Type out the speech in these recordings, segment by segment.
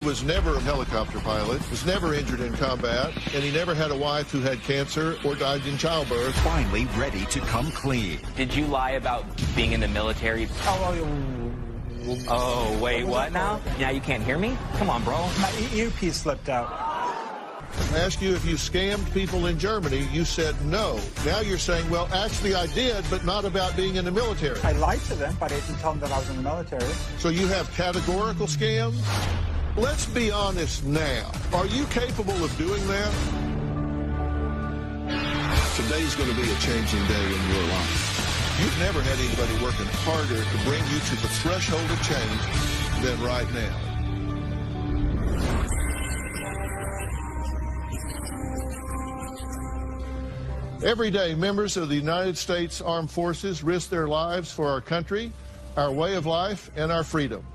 Was never a helicopter pilot, was never injured in combat, and he never had a wife who had cancer or died in childbirth. Finally ready to come clean. Did you lie about being in the military? Oh, wait, what now? Now you can't hear me? Come on, bro. My earpiece slipped out. I asked you if you scammed people in Germany. You said no. Now you're saying, well, actually I did, but not about being in the military. I lied to them, but I didn't tell them that I was in the military. So you have categorical scams? Let's be honest now. Are you capable of doing that? Today's going to be a changing day in your life. You've never had anybody working harder to bring you to the threshold of change than right now. Every day, members of the United States Armed Forces risk their lives for our country, our way of life, and our freedom.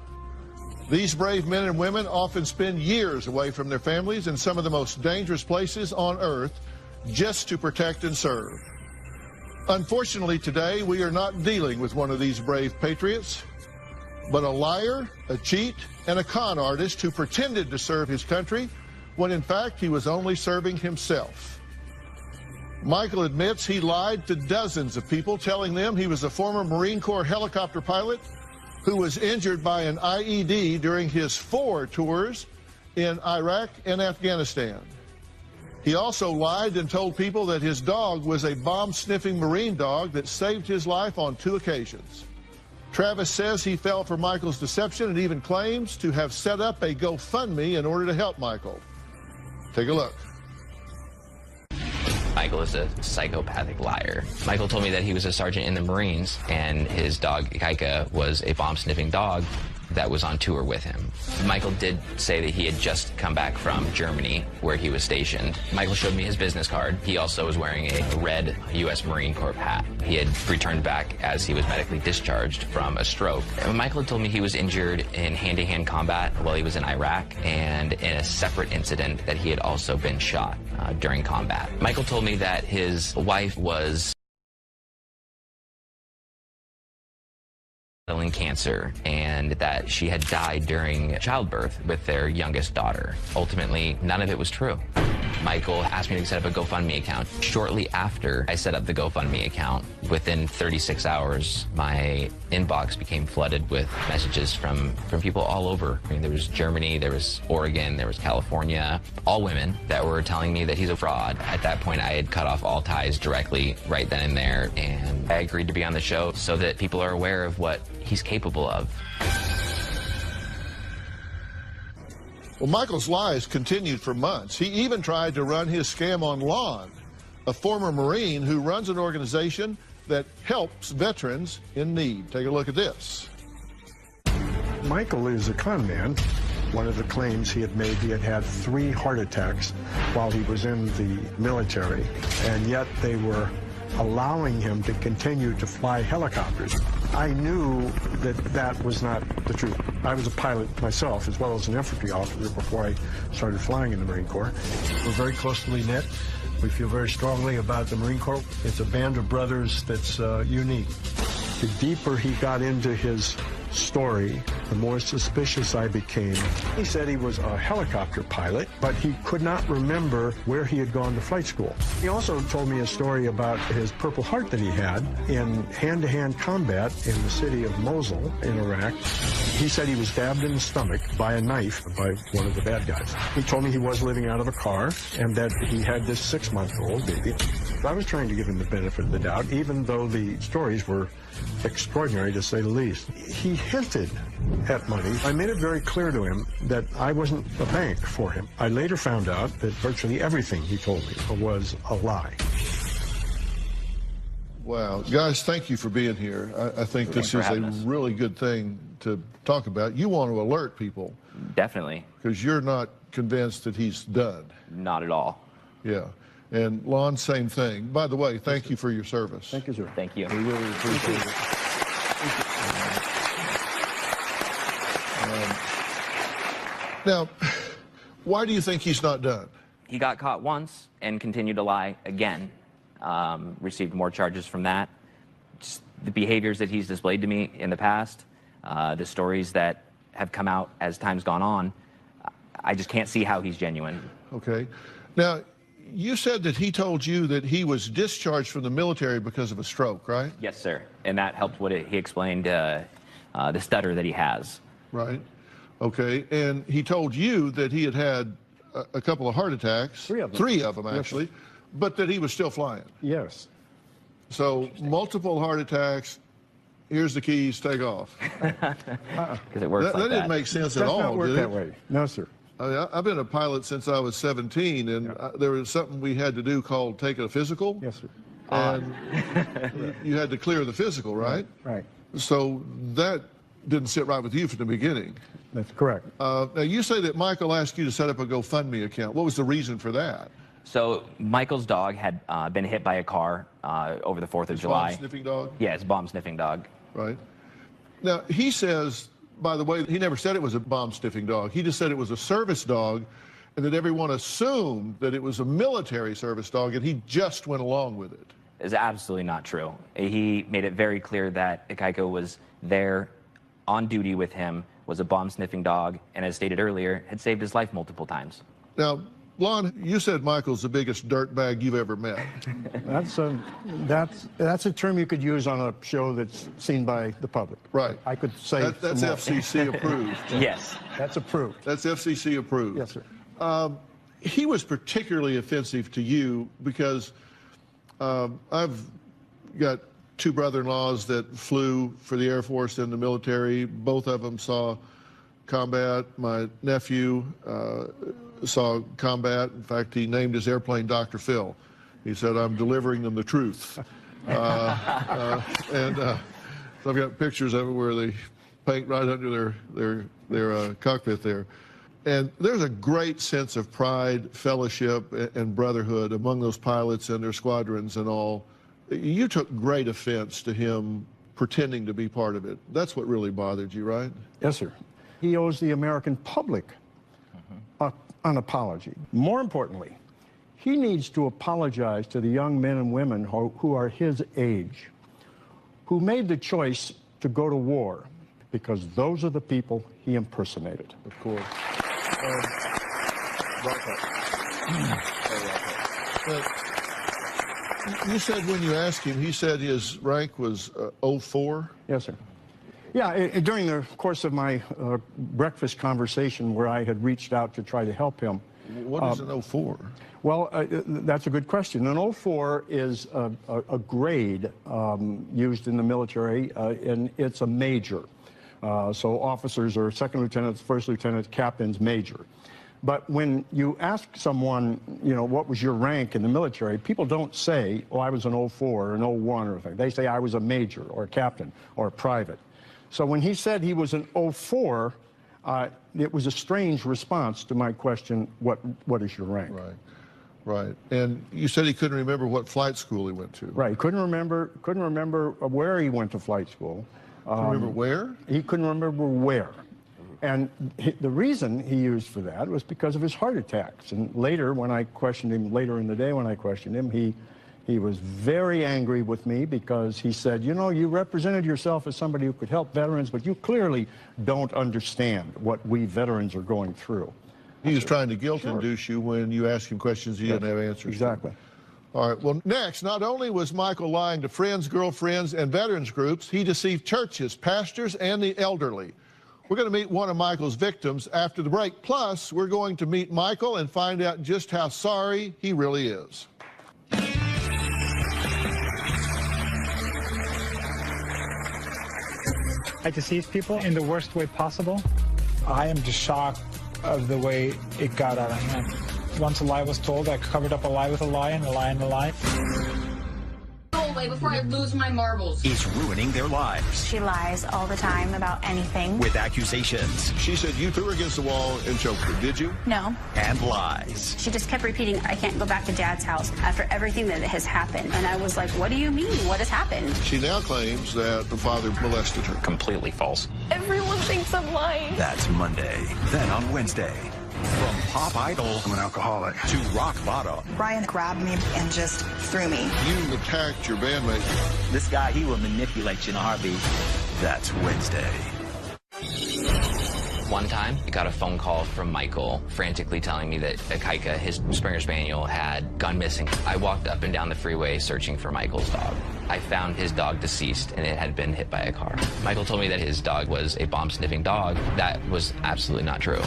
These brave men and women often spend years away from their families in some of the most dangerous places on earth just to protect and serve. Unfortunately, today, we are not dealing with one of these brave patriots, but a liar, a cheat, and a con artist who pretended to serve his country when, in fact, he was only serving himself. Michael admits he lied to dozens of people, telling them he was a former Marine Corps helicopter pilot who was injured by an IED during his 4 tours in Iraq and Afghanistan. He also lied and told people that his dog was a bomb-sniffing Marine dog that saved his life on 2 occasions. Travis says he fell for Michael's deception and even claims to have set up a GoFundMe in order to help Michael. Take a look. Michael is a psychopathic liar. Michael told me that he was a sergeant in the Marines, and his dog, Kaika, was a bomb-sniffing dog that was on tour with him. Michael did say that he had just come back from Germany, where he was stationed. Michael showed me his business card. He also was wearing a red U.S. Marine Corps hat. He had returned back as he was medically discharged from a stroke. And Michael had told me he was injured in hand-to-hand combat while he was in Iraq, and in a separate incident that he had also been shot during combat. Michael told me that his wife was battling cancer and that she had died during childbirth with their youngest daughter. Ultimately, none of it was true. Michael asked me to set up a GoFundMe account. Shortly after I set up the GoFundMe account, within 36 hours, my inbox became flooded with messages from people all over. I mean, there was Germany, there was Oregon, there was California, all women that were telling me that he's a fraud. At that point, I had cut off all ties directly right then and there, and I agreed to be on the show so that people are aware of what he's capable of. Well, Michael's lies continued for months. He even tried to run his scam on Lon, a former Marine who runs an organization that helps veterans in need. Take a look at this. Michael is a con man. One of the claims he had made, he had had 3 heart attacks while he was in the military, and yet they were allowing him to continue to fly helicopters. I knew that that was not the truth. I was a pilot myself, as well as an infantry officer before I started flying in the Marine Corps. We're very closely knit. We feel very strongly about the Marine Corps. It's a band of brothers that's unique. The deeper he got into his story, the more suspicious I became. He said he was a helicopter pilot, but he could not remember where he had gone to flight school. He also told me a story about his Purple Heart that he had in hand-to-hand combat in the city of Mosul in Iraq. He said he was stabbed in the stomach by a knife by one of the bad guys. He told me he was living out of a car and that he had this 6-month-old baby. I was trying to give him the benefit of the doubt, even though the stories were extraordinary, to say the least. He hinted at money. I made it very clear to him that I wasn't a bank for him. I later found out that virtually everything he told me was a lie. Wow. Guys, thank you for being here. I think this is a really good thing to talk about. You want to alert people. Definitely. Because you're not convinced that he's done. Not at all. Yeah. And Lon, same thing. By the way, thank you for your service. Thank you, sir. Thank you. We really appreciate it. Now, why do you think he's not done? He got caught once and continued to lie again. Received more charges from that. Just the behaviors that he's displayed to me in the past, the stories that have come out as time's gone on, I just can't see how he's genuine. Okay. Now, you said that he told you that he was discharged from the military because of a stroke, right? Yes, sir. And that helped he explained the stutter that he has. Right. Okay. And he told you that he had had a couple of heart attacks. 3 of them. 3 of them, actually. Yes. But that he was still flying. Yes. So multiple heart attacks. Here's the keys. Take off. Because it works like that. That didn't make sense at Does all, not work did it? that way. No, sir. I've been a pilot since I was 17, and there was something we had to do called take a physical. Yes, sir. And you had to clear the physical, right? Right. So that didn't sit right with you from the beginning. That's correct. Now, you say that Michael asked you to set up a GoFundMe account. What was the reason for that? So Michael's dog had been hit by a car over the 4th of July. Bomb-sniffing dog? Yeah, it's a bomb-sniffing dog. Right. Now, he says, by the way, he never said it was a bomb-sniffing dog. He just said it was a service dog, and that everyone assumed that it was a military service dog, and he just went along with it. Is absolutely not true. He made it very clear that Geico was there on duty with him, was a bomb-sniffing dog, and as stated earlier, had saved his life multiple times. Now, Lon, you said Michael's the biggest dirtbag you've ever met. That's a term you could use on a show that's seen by the public. Right. I could say that's FCC approved. Yes. That's approved. That's FCC approved. Yes, sir. He was particularly offensive to you because I've got 2 brother-in-laws that flew for the Air Force and the military. Both of them saw combat. My nephew saw combat. In fact, he named his airplane Dr. Phil. He said, "I'm delivering them the truth." So I've got pictures of it where they paint right under their cockpit there. And there's a great sense of pride, fellowship, and brotherhood among those pilots and their squadrons and all. You took great offense to him pretending to be part of it. That's what really bothered you, right? Yes, sir. He owes the American public an apology. More importantly, he needs to apologize to the young men and women who are his age, who made the choice to go to war, because those are the people he impersonated. Of course. You said when you asked him, he said his rank was 04? Yes, sir. Yeah, during the course of my breakfast conversation where I had reached out to try to help him. What is an 04? Well, that's a good question. An 04 is a grade used in the military, and it's a major. So officers are second lieutenants, first lieutenants, captains, major. But when you ask someone, you know, what was your rank in the military, people don't say, oh, I was an 04 or an 01 or anything. They say I was a major or a captain or a private. So when he said he was an 04, it was a strange response to my question, what is your rank? Right, right. And you said he couldn't remember what flight school he went to. Right, couldn't remember where he went to flight school. Remember where? He couldn't remember where. And the reason he used for that was because of his heart attacks. And later, when I questioned him, later in the day when I questioned him, he was very angry with me because he said, you know, you represented yourself as somebody who could help veterans, but you clearly don't understand what we veterans are going through. He was trying to guilt-induce you when you asked him questions you didn't have answers to. Exactly. All right, well, next, not only was Michael lying to friends, girlfriends, and veterans groups, he deceived churches, pastors, and the elderly. We're going to meet one of Michael's victims after the break. Plus, we're going to meet Michael and find out just how sorry he really is. I deceive people in the worst way possible. I am just shocked of the way it got out of hand. Once a lie was told, I covered up a lie with a lie and a lie and a lie. Go away before I lose my marbles. Is ruining their lives. She lies all the time about anything. With accusations. She said you threw her against the wall and choked her, did you? No. And lies. She just kept repeating, I can't go back to Dad's house after everything that has happened. And I was like, what do you mean? What has happened? She now claims that the father molested her. Completely false. Everyone thinks I'm lying. That's Monday. Then on Wednesday. From pop idol, I'm an alcoholic, to rock bottom. Brian grabbed me and just threw me. You attacked your bandmate. This guy, he will manipulate you in a heartbeat. That's Wednesday. One time, I got a phone call from Michael frantically telling me that Kaika, his Springer Spaniel, had gone missing. I walked up and down the freeway searching for Michael's dog. I found his dog deceased, and it had been hit by a car. Michael told me that his dog was a bomb-sniffing dog. That was absolutely not true.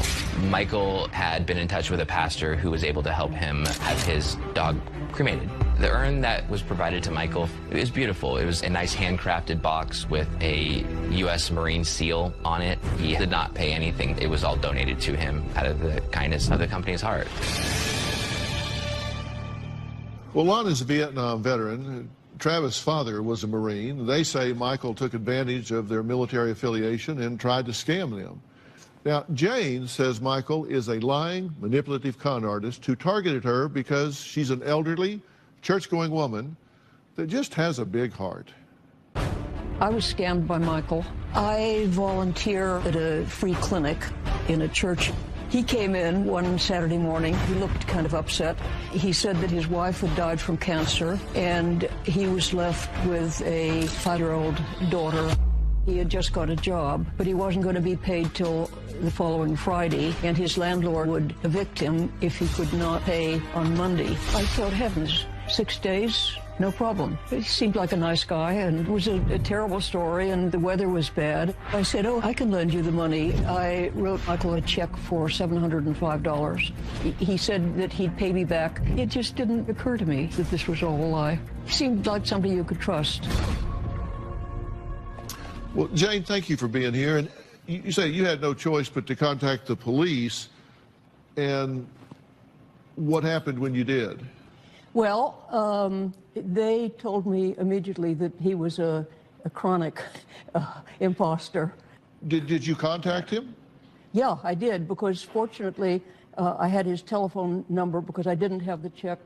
Michael had been in touch with a pastor who was able to help him have his dog cremated. The urn that was provided to Michael, it was beautiful. It was a nice handcrafted box with a U.S. Marine seal on it. He did not pay anything. It was all donated to him out of the kindness of the company's heart. Well, Lonna's a Vietnam veteran. Travis' father was a Marine. They say Michael took advantage of their military affiliation and tried to scam them. Now, Jane says Michael is a lying, manipulative con artist who targeted her because she's an elderly, church-going woman that just has a big heart. I was scammed by Michael. I volunteer at a free clinic in a church. He came in one Saturday morning. He looked kind of upset. He said that his wife had died from cancer, and he was left with a 5-year-old daughter. He had just got a job, but he wasn't going to be paid till the following Friday, and his landlord would evict him if he could not pay on Monday. I thought, heavens, 6 days? No problem. He seemed like a nice guy, and it was a terrible story, and the weather was bad. I said, oh, I can lend you the money. I wrote Michael a check for $705. He said that he'd pay me back. It just didn't occur to me that this was all a lie. He seemed like somebody you could trust. Well, Jane, thank you for being here. And you say you had no choice but to contact the police. And what happened when you did? Well, they told me immediately that he was a chronic imposter. Did you contact him? Yeah, I did, because fortunately I had his telephone number because I didn't have the check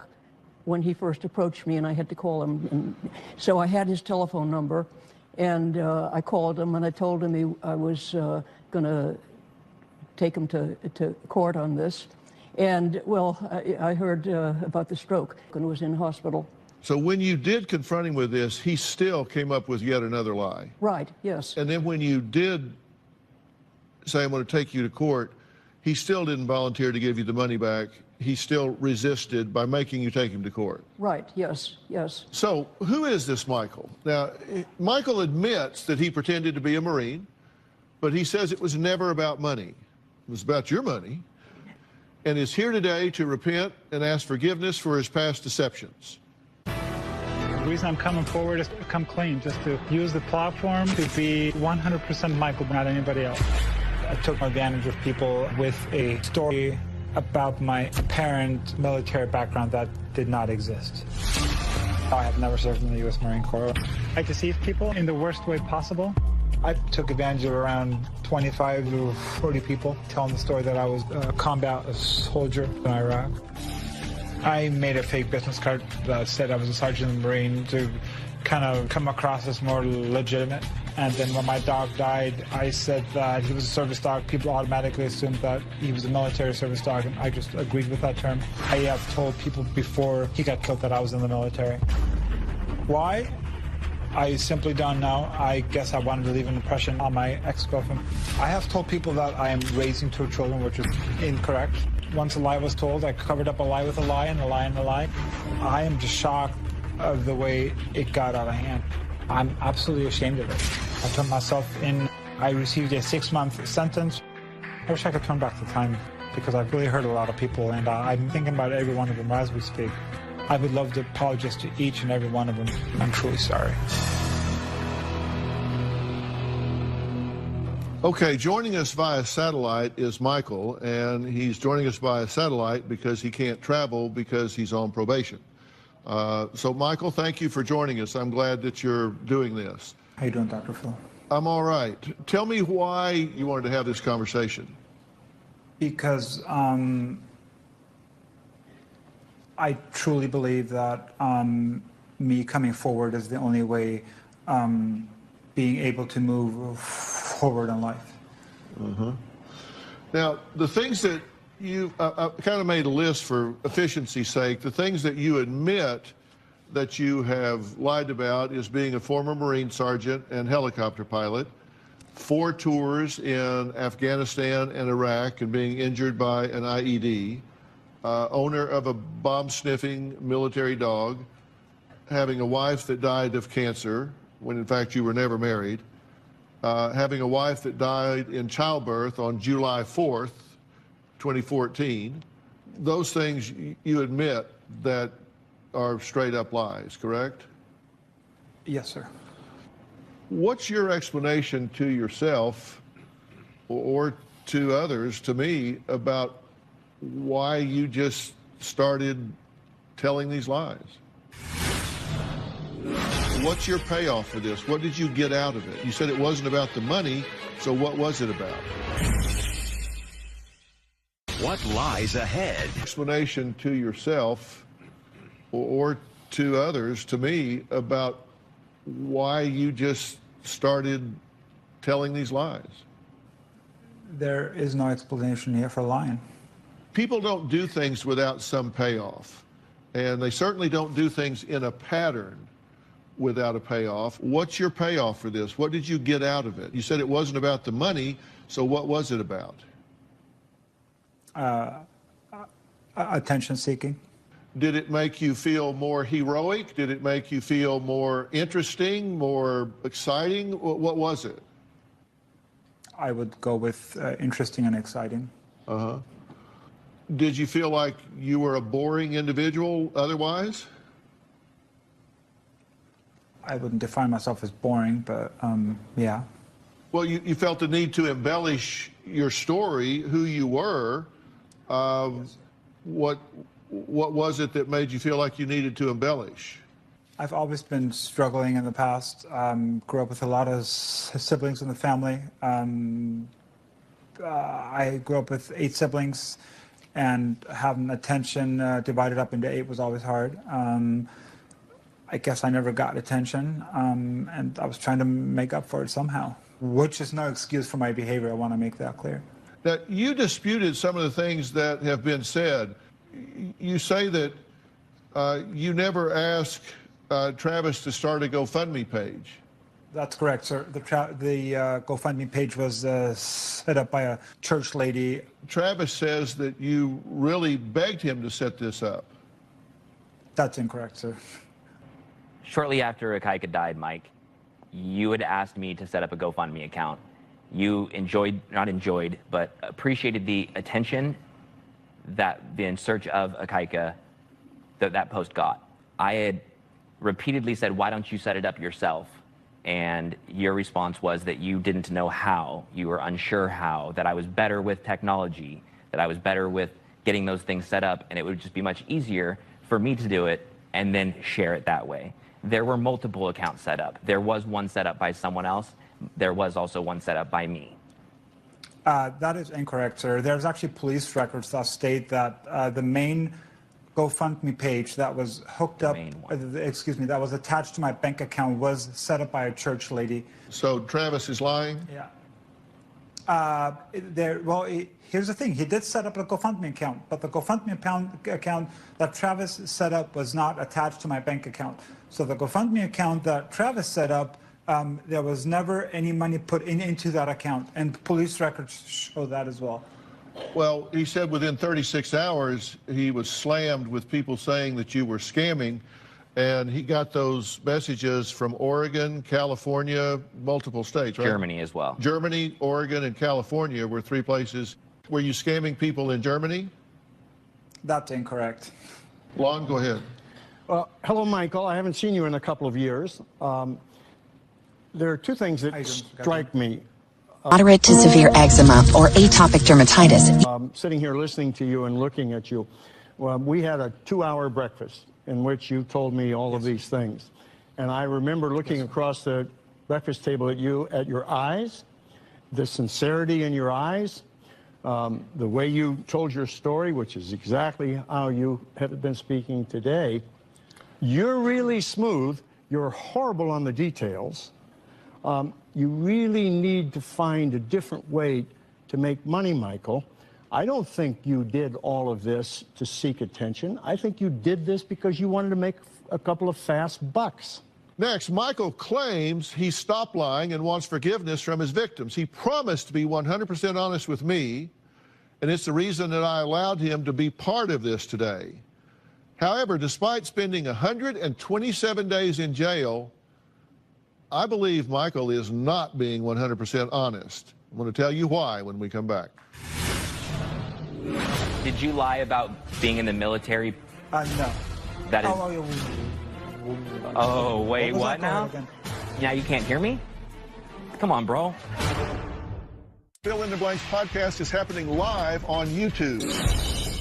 when he first approached me, and I had to call him. And so I had his telephone number, and I called him, and I told him I was going to take him to court on this. And, well, I heard about the stroke and was in hospital. So when you did confront him with this, he still came up with yet another lie. Right, yes. And then when you did say, I'm going to take you to court, he still didn't volunteer to give you the money back. He still resisted by making you take him to court. Right, yes, yes. So who is this Michael? Now, Michael admits that he pretended to be a Marine, but he says it was never about money. It was about your money. And is here today to repent and ask forgiveness for his past deceptions. The reason I'm coming forward is to come clean, just to use the platform to be 100% Michael, not anybody else. I took advantage of people with a story about my apparent military background that did not exist. I have never served in the U.S. Marine Corps. I deceived people in the worst way possible. I took advantage of around 25 to 40 people telling the story that I was a combat soldier in Iraq. I made a fake business card that said I was a sergeant in the Marine to kind of come across as more legitimate. And then when my dog died, I said that he was a service dog. People automatically assumed that he was a military service dog, and I just agreed with that term. I have told people before he got killed that I was in the military. Why? I simply don't know. I guess I wanted to leave an impression on my ex-girlfriend. I have told people that I am raising 2 children, which is incorrect. Once a lie was told, I covered up a lie with a lie and a lie and a lie. I am just shocked of the way it got out of hand. I'm absolutely ashamed of it. I put myself in. I received a 6-month sentence. I wish I could turn back the time, because I've really hurt a lot of people, and I'm thinking about every one of them as we speak. I would love to apologize to each and every one of them. I'm truly sorry. Okay, joining us via satellite is Michael, and he's joining us via satellite because he can't travel because he's on probation. So, Michael, thank you for joining us. I'm glad that you're doing this. How you doing, Dr. Phil? I'm all right. Tell me why you wanted to have this conversation. Because I truly believe that me coming forward is the only way being able to move forward in life. Mm-hmm. Now, the things that you I kind of made a list for efficiency's sake. The things that you admit that you have lied about is being a former Marine sergeant and helicopter pilot, 4 tours in Afghanistan and Iraq and being injured by an IED, owner of a bomb-sniffing military dog, having a wife that died of cancer, when in fact you were never married, having a wife that died in childbirth on July 4th, 2014. Those things you admit that are straight up lies, correct? Yes, sir. What's your explanation to yourself or to others, to me, about why you just started telling these lies? What's your payoff for this? What did you get out of it? You said it wasn't about the money, so what was it about? What lies ahead? Explanation to yourself or to others, to me, about why you just started telling these lies. There is no explanation here for lying. People don't do things without some payoff, and they certainly don't do things in a pattern without a payoff. What's your payoff for this? What did you get out of it? You said it wasn't about the money, so what was it about? Attention seeking. Did it make you feel more heroic? Did it make you feel more interesting, more exciting? What was it? I would go with interesting and exciting. Uh-huh. Did you feel like you were a boring individual otherwise? I wouldn't define myself as boring, but yeah. Well, you felt the need to embellish your story, who you were. Yes. What was it that made you feel like you needed to embellish? I've always been struggling in the past. Grew up with a lot of siblings in the family. I grew up with 8 siblings, and having attention divided up into 8 was always hard. I guess I never got attention, and I was trying to make up for it somehow, which is no excuse for my behavior. I want to make that clear. Now, you disputed some of the things that have been said. You say that you never asked Travis to start a GoFundMe page. That's correct, sir. The GoFundMe page was set up by a church lady. Travis says that you really begged him to set this up. That's incorrect, sir. Shortly after Akaika died, Mike, you had asked me to set up a GoFundMe account. You but appreciated the attention that the In Search of Akaika that post got. I had repeatedly said, why don't you set it up yourself? And your response was that you didn't know how, you were unsure how, that I was better with technology, that I was better with getting those things set up, and it would just be much easier for me to do it and then share it that way. There were multiple accounts set up. There was one set up by someone else. There was also one set up by me. That is incorrect, sir. There's actually police records that state that the main GoFundMe page that was hooked up, that was attached to my bank account was set up by a church lady. So Travis is lying? Yeah. Here's the thing. He did set up a GoFundMe account, but the GoFundMe account that Travis set up was not attached to my bank account. So the GoFundMe account that Travis set up, there was never any money put into that account, and police records show that as well. Well, he said within 36 hours he was slammed with people saying that you were scamming, and he got those messages from Oregon, California, multiple states, right? Germany as well. Germany, Oregon, and California were 3 places. Were you scamming people in Germany? That's incorrect. Lon, go ahead. Hello, Michael. I haven't seen you in a couple of years. There are 2 things that strike me. Moderate to severe eczema or atopic dermatitis. Sitting here listening to you and looking at you, we had a 2-hour breakfast in which you told me all of these things. And I remember looking across the breakfast table at you, at your eyes, the sincerity in your eyes, the way you told your story, which is exactly how you have been speaking today. You're really smooth. You're horrible on the details. You really need to find a different way to make money, Michael. I don't think you did all of this to seek attention. I think you did this because you wanted to make a couple of fast bucks. Next, Michael claims he stopped lying and wants forgiveness from his victims. He promised to be 100% honest with me, and it's the reason that I allowed him to be part of this today. However, despite spending 127 days in jail, I believe Michael is not being 100% honest. I'm going to tell you why when we come back. Did you lie about being in the military? No. That is... Oh, wait, what now? Now you can't hear me? Come on, bro. Fill in the Blanks podcast is happening live on YouTube.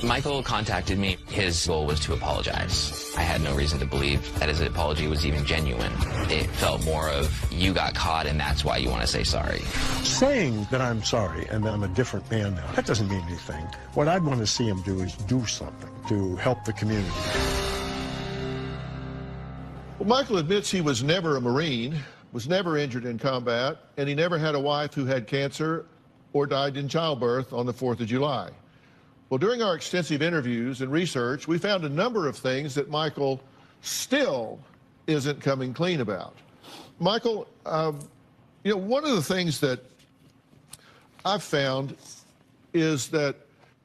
Michael contacted me. His goal was to apologize. I had no reason to believe that his apology was even genuine. It felt more of, you got caught and that's why you want to say sorry. Saying that I'm sorry and that I'm a different man now, that doesn't mean anything. What I'd want to see him do is do something to help the community. Well, Michael admits he was never a Marine, was never injured in combat, and he never had a wife who had cancer or died in childbirth on the 4th of July. Well, during our extensive interviews and research, we found a number of things that Michael still isn't coming clean about. Michael, you know, one of the things that I've found is that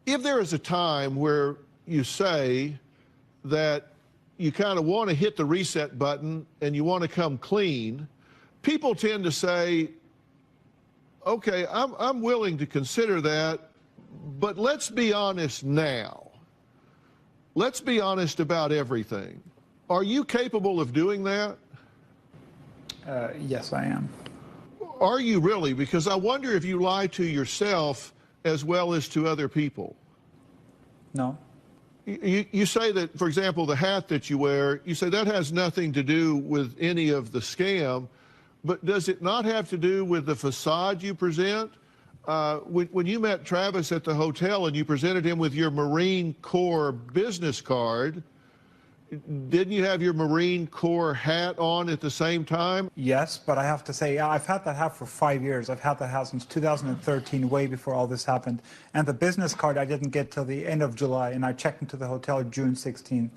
if there is a time where you say that you kind of want to hit the reset button and you want to come clean, people tend to say, okay, I'm willing to consider that, but let's be honest now. Let's be honest about everything. Are you capable of doing that? Yes, I am. Are you really? Because I wonder if you lie to yourself as well as to other people. No. You say that, for example, the hat that you wear, you say that has nothing to do with any of the scam, but does it not have to do with the facade you present? When you met Travis at the hotel and you presented him with your Marine Corps business card, didn't you have your Marine Corps hat on at the same time? Yes, but I have to say, I've had that hat for 5 years. I've had that hat since 2013, way before all this happened. And the business card I didn't get till the end of July, and I checked into the hotel June 16th.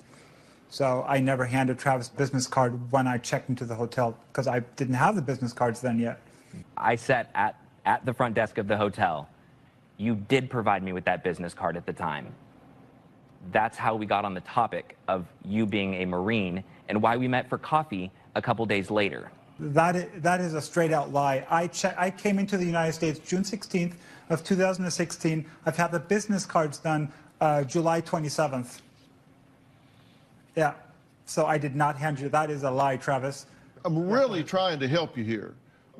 So I never handed Travis a business card when I checked into the hotel, because I didn't have the business cards then yet. I sat at the front desk of the hotel. You did provide me with that business card at the time. That's how we got on the topic of you being a Marine and why we met for coffee a couple days later. That is a straight out lie. I came into the United States June 16th of 2016. I've had the business cards done July 27th. Yeah, so I did not hand you. That is a lie, Travis. I'm really trying to help you here,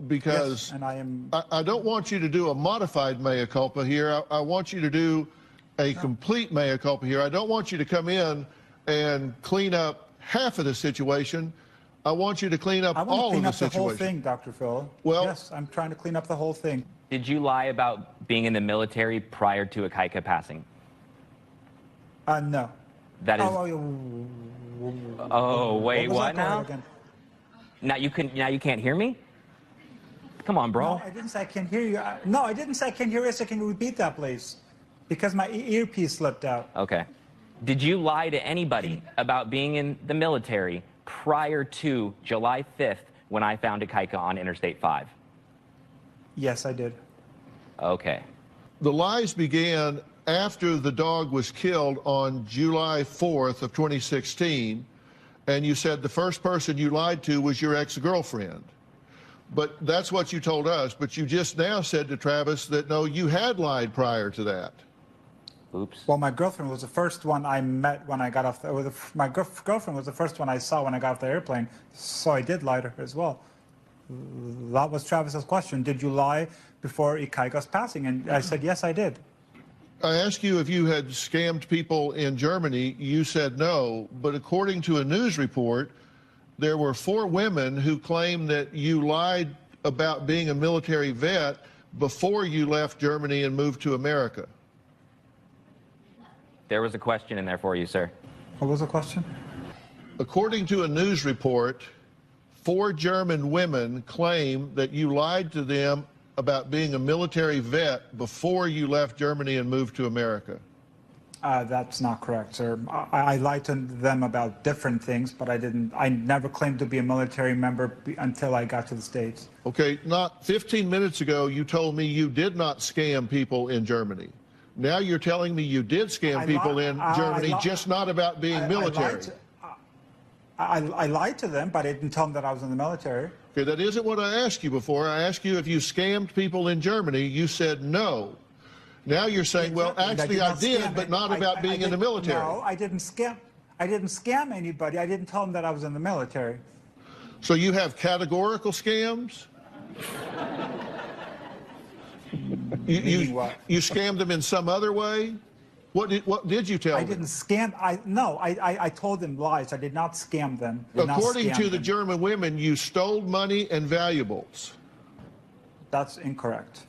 because yes, and I don't want you to do a modified mea culpa here. I want you to do a complete mea culpa here. I don't want you to come in and clean up half of the situation. I want you to clean up all of the situation. I want to clean up the whole thing, Dr. Phil. Well, yes, I'm trying to clean up the whole thing. Did you lie about being in the military prior to Akaika passing? No. That is. Oh, wait, what now? Again? Now you can't hear me? Come on, bro. No, I didn't say I can't hear you. No, I didn't say I can't hear you. So can you repeat that, please? Because my earpiece slipped out. Okay. Did you lie to anybody about being in the military prior to July 5th when I found Akaika on Interstate 5? Yes, I did. Okay. The lies began after the dog was killed on July 4th of 2016, and you said the first person you lied to was your ex-girlfriend. But that's what you told us, but you just now said to Travis that, no, you had lied prior to that. Oops. Well, my girlfriend was the first one I met when I got off my girlfriend was the first one I saw when I got off the airplane, so I did lie to her as well. That was Travis's question. Did you lie before Akaika's passing? And I said, yes, I did. I asked you if you had scammed people in Germany. You said no, but according to a news report, there were 4 women who claimed that you lied about being a military vet before you left Germany and moved to America. There was a question in there for you, sir. What was the question? According to a news report, 4 German women claim that you lied to them about being a military vet before you left Germany and moved to America. That's not correct, sir. I lied to them about different things, but I never claimed to be a military member until I got to the States. Okay, not 15 minutes ago, you told me you did not scam people in Germany. Now you're telling me you did scam people in Germany, just not about being military. I lied to them, but I didn't tell them that I was in the military. Okay, that isn't what I asked you before. I asked you if you scammed people in Germany. You said no. Now you're saying, well, actually I did, but not about being in the military. No, I didn't scam. I didn't scam anybody. I didn't tell them that I was in the military. So you have categorical scams? You scammed them in some other way? What did you tell them? I didn't scam. I told them lies. I did not scam them. According to the German women, you stole money and valuables. That's incorrect.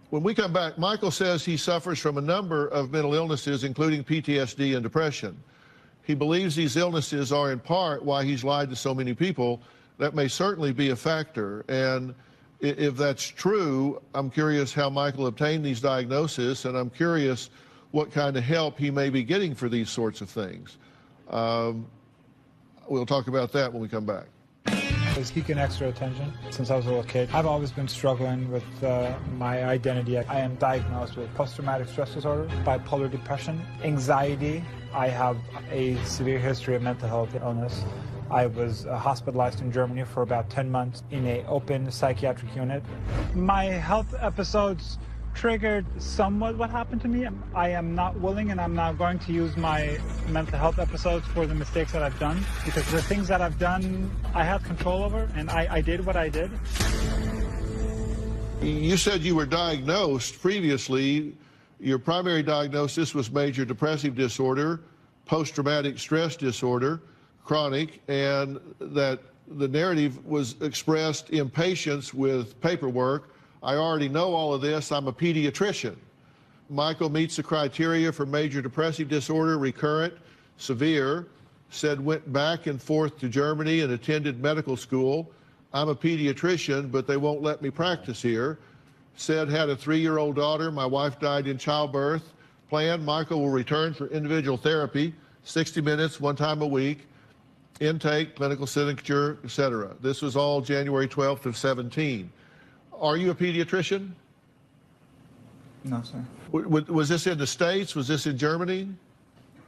When we come back, Michael says he suffers from a number of mental illnesses, including PTSD and depression. He believes these illnesses are in part why he's lied to so many people. That may certainly be a factor. And if that's true, I'm curious how Michael obtained these diagnoses, and I'm curious what kind of help he may be getting for these sorts of things. We'll talk about that when we come back. I was seeking extra attention since I was a little kid. I've always been struggling with my identity. I am diagnosed with post-traumatic stress disorder, bipolar depression, anxiety. I have a severe history of mental health illness. I was hospitalized in Germany for about 10 months in an open psychiatric unit. My health episodes triggered somewhat what happened to me. I am not willing and I'm not going to use my mental health episodes for the mistakes that I've done, because the things that I've done, I have control over, and I did what I did. You said you were diagnosed previously. Your primary diagnosis was major depressive disorder, post-traumatic stress disorder, chronic, and that the narrative was expressed impatience with paperwork. I already know all of this. I'm a pediatrician. Michael meets the criteria for major depressive disorder, recurrent, severe, said went back and forth to Germany and attended medical school. I'm a pediatrician, but they won't let me practice here. Said had a 3-year-old daughter. My wife died in childbirth. Planned Michael will return for individual therapy, 60 minutes, 1 time a week. Intake, clinical signature, etc. This was all January 12th of 17. Are you a pediatrician? No, sir. Was this in the States? Was this in Germany?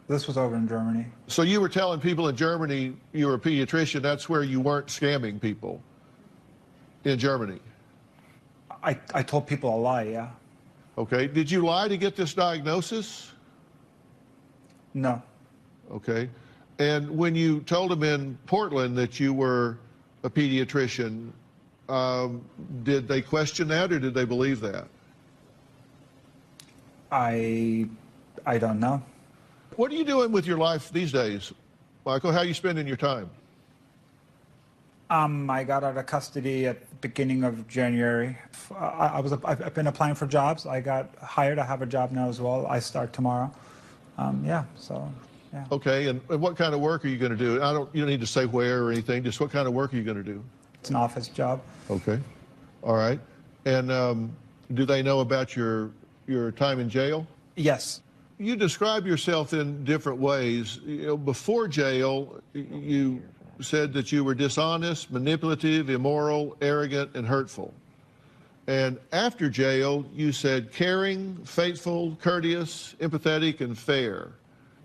This was over in Germany. So you were telling people in Germany you were a pediatrician. That's where you weren't scamming people in Germany. I told people a lie, yeah. Okay. Did you lie to get this diagnosis? No. Okay. And when you told them in Portland that you were a pediatrician, did they question that, or did they believe that? I don't know. What are you doing with your life these days, Michael? How are you spending your time? I got out of custody at the beginning of January. I've been applying for jobs. I got hired. I have a job now as well. I start tomorrow. Yeah. Okay, and what kind of work are you going to do? You don't need to say where or anything. Just what kind of work are you going to do? It's an office job. Okay, all right. And do they know about your time in jail? Yes. You describe yourself in different ways. Before jail, you said that you were dishonest, manipulative, immoral, arrogant, and hurtful. And after jail, you said caring, faithful, courteous, empathetic, and fair.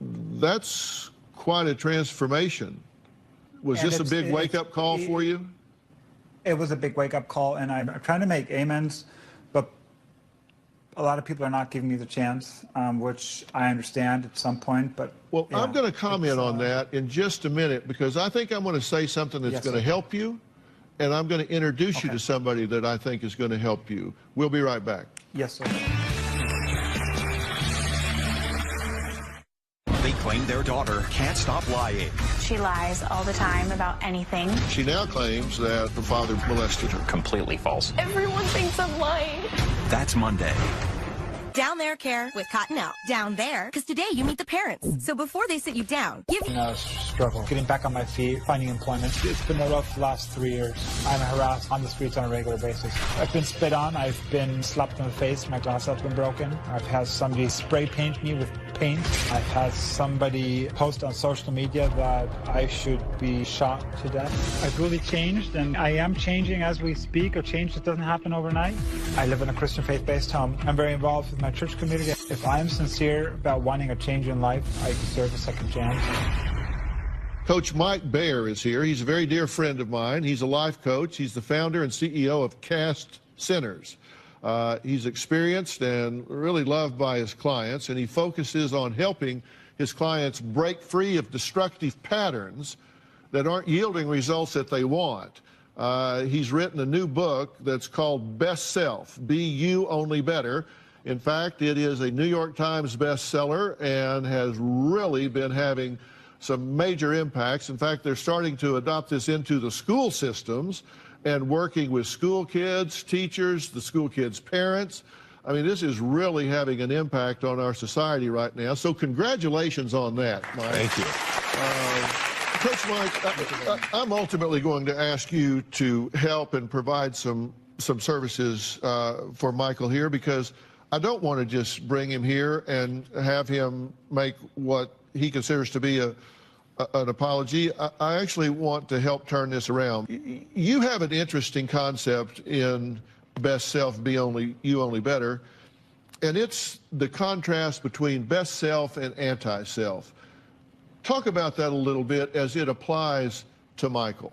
That's quite a transformation. Was this a big wake-up call for you? It was a big wake-up call, and I'm trying to make amends, but a lot of people are not giving me the chance, which I understand at some point. But well, yeah, I'm going to comment on that in just a minute, because I think I'm going to say something that's going to help you, and I'm going to introduce you to somebody that I think is going to help you. We'll be right back. Yes, sir. They claim their daughter can't stop lying. She lies all the time about anything. She now claims that her father molested her. Completely false. Everyone thinks I'm lying. That's Monday. Down there, care with Cottonelle. Down there, because today you meet the parents. So before they sit you down, give you a struggle getting back on my feet, finding employment. It's been a rough last 3 years. I'm harassed on the streets on a regular basis. I've been spit on. I've been slapped in the face. My glass has been broken. I've had somebody spray paint me with paint. I've had somebody post on social media that I should be shot to death. I've really changed, and I am changing as we speak. A change that doesn't happen overnight. I live in a Christian faith-based home. I'm very involved with my church community. If I am sincere about wanting a change in life, I deserve a second chance. Coach Mike Baer is here. He's a very dear friend of mine. He's a life coach. He's the founder and CEO of Cast Centers. He's experienced and really loved by his clients, and he focuses on helping his clients break free of destructive patterns that aren't yielding results that they want. He's written a new book that's called Best Self, Be You Only Better. In fact, it is a New York Times bestseller and has really been having some major impacts. In fact, they're starting to adopt this into the school systems and working with school kids, teachers, the school kids' parents. I mean, this is really having an impact on our society right now. So congratulations on that, Mike. Thank you. Coach Mike, I'm ultimately going to ask you to help and provide some services for Michael here, because I don't want to just bring him here and have him make what he considers to be an apology. I actually want to help turn this around. You have an interesting concept in Best Self, Be You Only Better, and it's the contrast between best self and anti-self. Talk about that a little bit as it applies to Michael.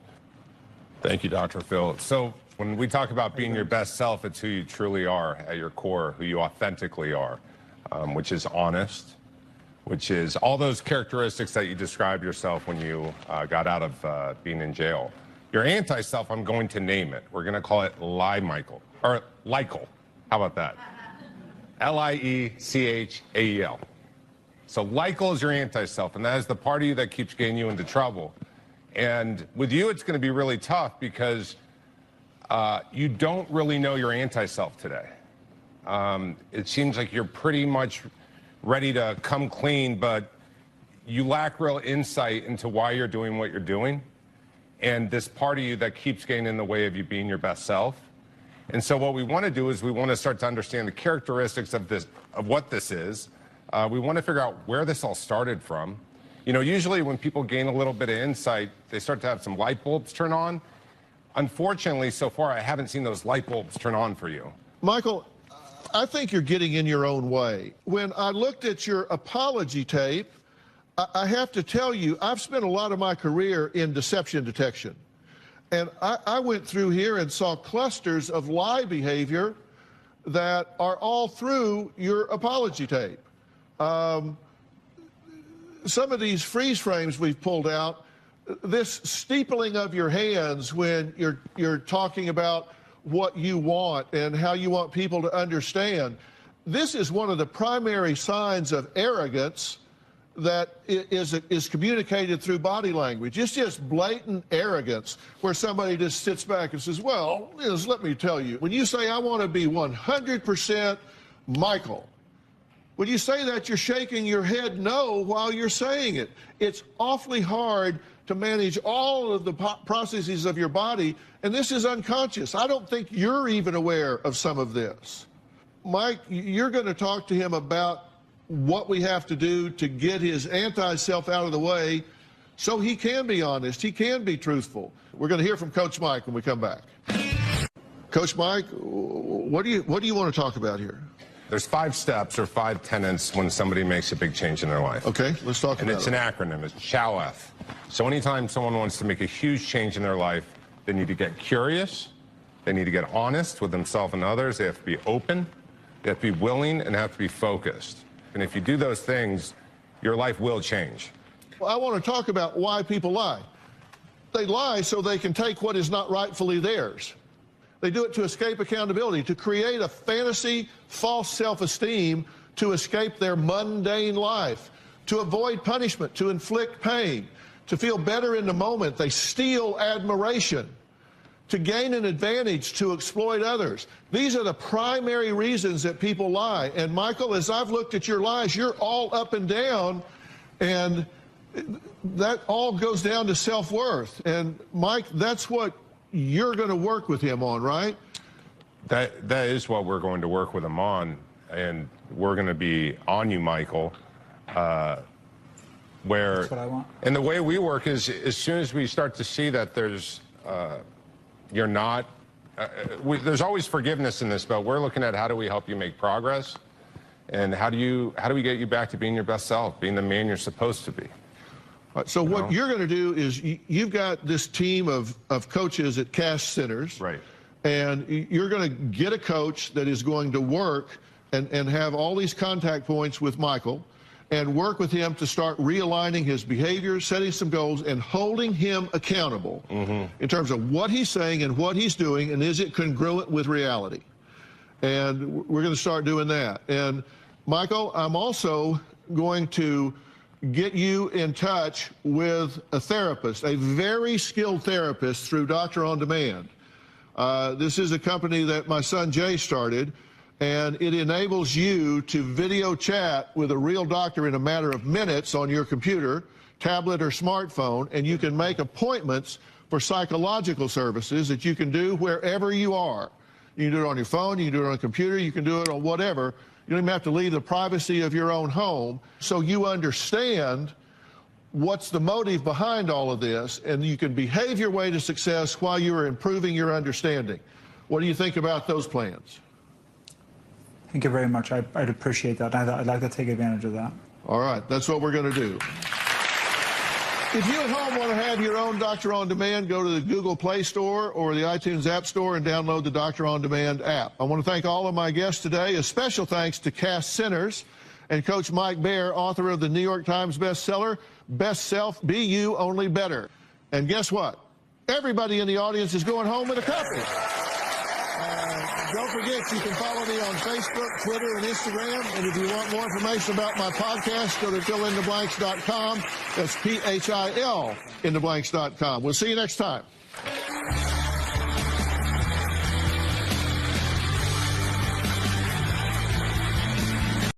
Thank you, Dr. Phil. So when we talk about being your best self, it's who you truly are at your core, who you authentically are, which is honest, which is all those characteristics that you described yourself when you got out of being in jail. Your anti-self, I'm going to name it. We're going to call it Michael, or Lykel. How about that? L-I-E-C-H-A-E-L. So Lykel is your anti-self, and that is the part of you that keeps getting you into trouble. And with you, it's going to be really tough because you don't really know your anti-self today. It seems like you're pretty much ready to come clean, but you lack real insight into why you're doing what you're doing, and this part of you that keeps getting in the way of you being your best self. And so what we want to do is we want to start to understand the characteristics of what this is. We want to figure out where this all started from. You know, usually when people gain a little bit of insight, they start to have some light bulbs turn on. Unfortunately, so far, I haven't seen those light bulbs turn on for you. Michael, I think you're getting in your own way. When I looked at your apology tape, I have to tell you, I've spent a lot of my career in deception detection. And I went through here and saw clusters of lie behavior that are all through your apology tape. Some of these freeze frames we've pulled out, this steepling of your hands when you're talking about what you want and how you want people to understand. This is one of the primary signs of arrogance that is communicated through body language. It's just blatant arrogance where somebody just sits back and says, well, let me tell you, when you say I want to be 100% Michael, when you say that, you're shaking your head no while you're saying it. It's awfully hard to manage all of the processes of your body, and this is unconscious. I don't think you're even aware of some of this. Mike, you're going to talk to him about what we have to do to get his anti-self out of the way so he can be honest, he can be truthful. We're going to hear from Coach Mike when we come back. Coach Mike, what do you want to talk about here? There's 5 steps or 5 tenets when somebody makes a big change in their life. Okay, let's talk about it. And it's an acronym. It's CHOW-F. So anytime someone wants to make a huge change in their life, they need to get curious, they need to get honest with themselves and others, they have to be open, they have to be willing, and have to be focused. And if you do those things, your life will change. Well, I want to talk about why people lie. They lie so they can take what is not rightfully theirs. They do it to escape accountability, to create a fantasy, false self-esteem, to escape their mundane life, to avoid punishment, to inflict pain, to feel better in the moment. They steal admiration, to gain an advantage, to exploit others. These are the primary reasons that people lie. And Michael, as I've looked at your lies, you're all up and down, and that all goes down to self-worth. And Mike, that's what you're going to work with him on, right? That is what we're going to work with him on, and we're going to be on you, Michael. Where that's what I want. And the way we work is, as soon as we start to see that there's you're not, there's always forgiveness in this, but we're looking at how do we help you make progress, and how do we get you back to being your best self, being the man you're supposed to be. So what you're going to do is you've got this team of coaches at cash centers. Right. And you're going to get a coach that is going to work and have all these contact points with Michael and work with him to start realigning his behavior, setting some goals, and holding him accountable in terms of what he's saying and what he's doing, and is it congruent with reality. And we're going to start doing that. And Michael, I'm also going to get you in touch with a therapist, a very skilled therapist through Doctor On Demand. This is a company that my son Jay started, and it enables you to video chat with a real doctor in a matter of minutes on your computer, tablet, or smartphone, and you can make appointments for psychological services that you can do wherever you are. You can do it on your phone, you can do it on a computer, you can do it on whatever. You don't even have to leave the privacy of your own home, so you understand what's the motive behind all of this, and you can behave your way to success while you are improving your understanding. What do you think about those plans? Thank you very much. I'd appreciate that. I'd like to take advantage of that. All right, that's what we're going to do. If you at home want to have your own Doctor On Demand, go to the Google Play Store or the iTunes App Store and download the Doctor On Demand app. I want to thank all of my guests today. A special thanks to Cass Centers and Coach Mike Baer, author of the New York Times bestseller, Best Self, Be You, Only Better. And guess what? Everybody in the audience is going home with a copy. Don't forget, you can follow me on Facebook, Twitter, and Instagram. And if you want more information about my podcast, go to philintoblanks.com. That's PHIL intoblanks.com. We'll see you next time.